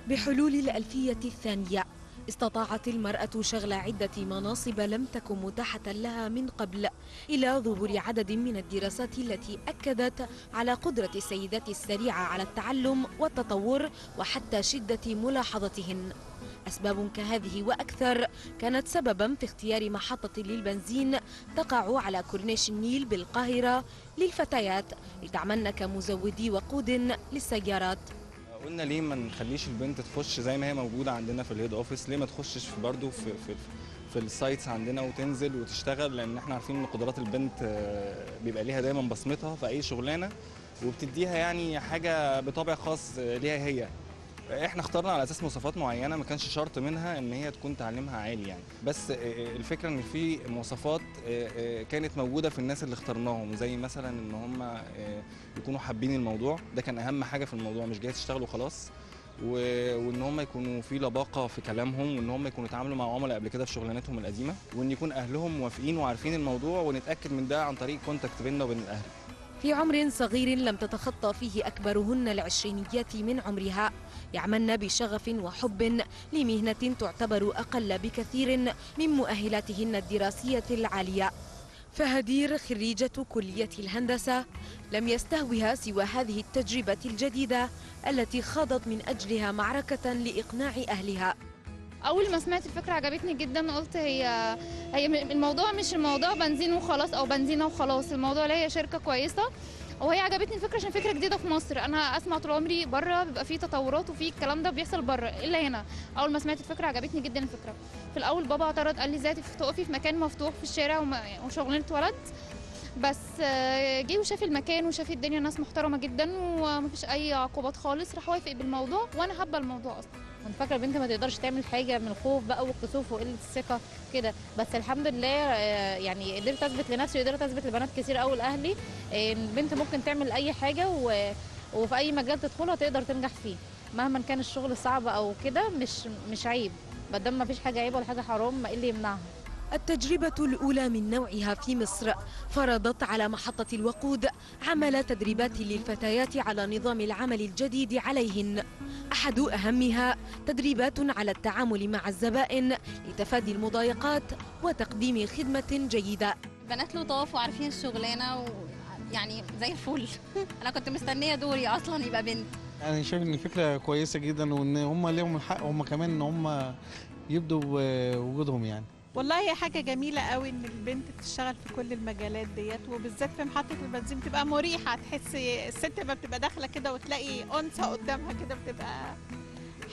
بحلول الألفية الثانية استطاعت المرأة شغل عدة مناصب لم تكن متاحة لها من قبل، إلى ظهور عدد من الدراسات التي أكدت على قدرة السيدات السريعة على التعلم والتطور وحتى شدة ملاحظتهن. أسباب كهذه وأكثر كانت سببا في اختيار محطة للبنزين تقع على كورنيش النيل بالقاهرة للفتيات لتعملن كمزودي وقود للسيارات. قلنا ليه ما نخليش البنت تخش زي ما هي موجوده عندنا في الهيد اوفيس، ليه ما تخشش برضه في السايتس عندنا وتنزل وتشتغل، لان احنا عارفين ان قدرات البنت بيبقى ليها دايما بصمتها في اي شغلانه وبتديها يعني حاجه بطابع خاص ليها هي. احنا اخترنا على اساس مواصفات معينه، ما كانش شرط منها ان هي تكون تعليمها عالي يعني، بس الفكره ان في مواصفات كانت موجوده في الناس اللي اخترناهم، زي مثلا ان هم يكونوا حابين الموضوع، ده كان اهم حاجه في الموضوع، مش جاي تشتغلوا خلاص، وان هم يكونوا في لباقه في كلامهم، وان هم يكونوا اتعاملوا مع عملاء قبل كده في شغلانتهم القديمه، وان يكون اهلهم موافقين وعارفين الموضوع، ونتاكد من ده عن طريق كونتاكت بيننا وبين الاهل. في عمر صغير لم تتخطى فيه أكبرهن العشرينيات من عمرها، يعملن بشغف وحب لمهنة تعتبر أقل بكثير من مؤهلاتهن الدراسية العالية. فهدير خريجة كلية الهندسة لم يستهوها سوى هذه التجربة الجديدة التي خاضت من أجلها معركة لإقناع أهلها. اول ما سمعت الفكره عجبتني جدا، قلت هي الموضوع مش الموضوع بنزين وخلاص او بنزينه وخلاص، الموضوع هي شركه كويسه، وهي عجبتني الفكره عشان فكره جديده في مصر. انا اسمع طول عمري بره بيبقى فيه تطورات وفي الكلام ده بيحصل بره، الا هنا اول ما سمعت الفكره عجبتني جدا الفكره. في الاول بابا اعترض، قال لي ازاي تقفي في مكان مفتوح في الشارع وشغلانه ولد، بس جه وشاف المكان وشاف الدنيا، ناس محترمه جدا ومفيش اي عقوبات خالص، راح وافق بالموضوع وانا حابه الموضوع اصلا. كنت فاكره البنت ما تقدرش تعمل حاجه من الخوف بقى والكسوف وقله الثقه كده، بس الحمد لله يعني قدرت اثبت لنفسي وقدرت اثبت لبنات كتير قوي لاهلي ان البنت ممكن تعمل اي حاجه وفي اي مجال تدخلها تقدر تنجح فيه، مهما كان الشغل صعب او كده مش عيب، ما دام ما فيش حاجه عيب ولا حاجه حرام ما ايه اللي يمنعها. التجربة الأولى من نوعها في مصر فرضت على محطة الوقود عمل تدريبات للفتيات على نظام العمل الجديد عليهن. أحد أهمها تدريبات على التعامل مع الزبائن لتفادي المضايقات وتقديم خدمة جيدة. بنات لطاف وعارفين الشغلانة يعني زي الفل. أنا كنت مستنية دوري أصلا يبقى بنت. أنا شايف إن الفكرة كويسة جدا، وإن هم ليهم الحق هم كمان إن هم يبدوا وجودهم يعني. والله هي حاجة جميلة قوي إن البنت تشتغل في كل المجالات ديت، وبالذات في محطة البنزين بتبقى مريحة، تحسي الست ما بتبقى داخلة كده وتلاقي أنثى قدامها كده بتبقى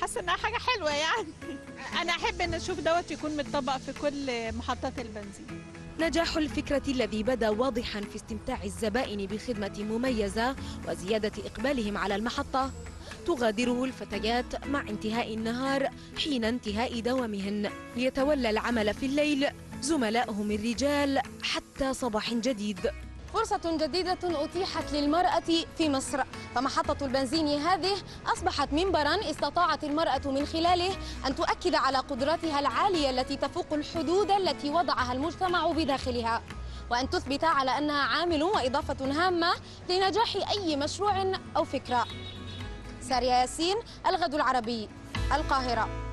حاسة إنها حاجة حلوة يعني. أنا أحب إن أشوف دوت يكون متطبق في كل محطات البنزين. نجاح الفكرة الذي بدا واضحا في استمتاع الزبائن بخدمة مميزة وزيادة إقبالهم على المحطة تغادره الفتيات مع انتهاء النهار حين انتهاء دوامهن ليتولى العمل في الليل زملائهم الرجال حتى صباح جديد. فرصة جديدة أتيحت للمرأة في مصر، فمحطة البنزين هذه أصبحت منبرا استطاعت المرأة من خلاله أن تؤكد على قدراتها العالية التي تفوق الحدود التي وضعها المجتمع بداخلها، وأن تثبت على أنها عامل وإضافة هامة لنجاح أي مشروع أو فكرة. سارية ياسين، الغد العربي، القاهرة.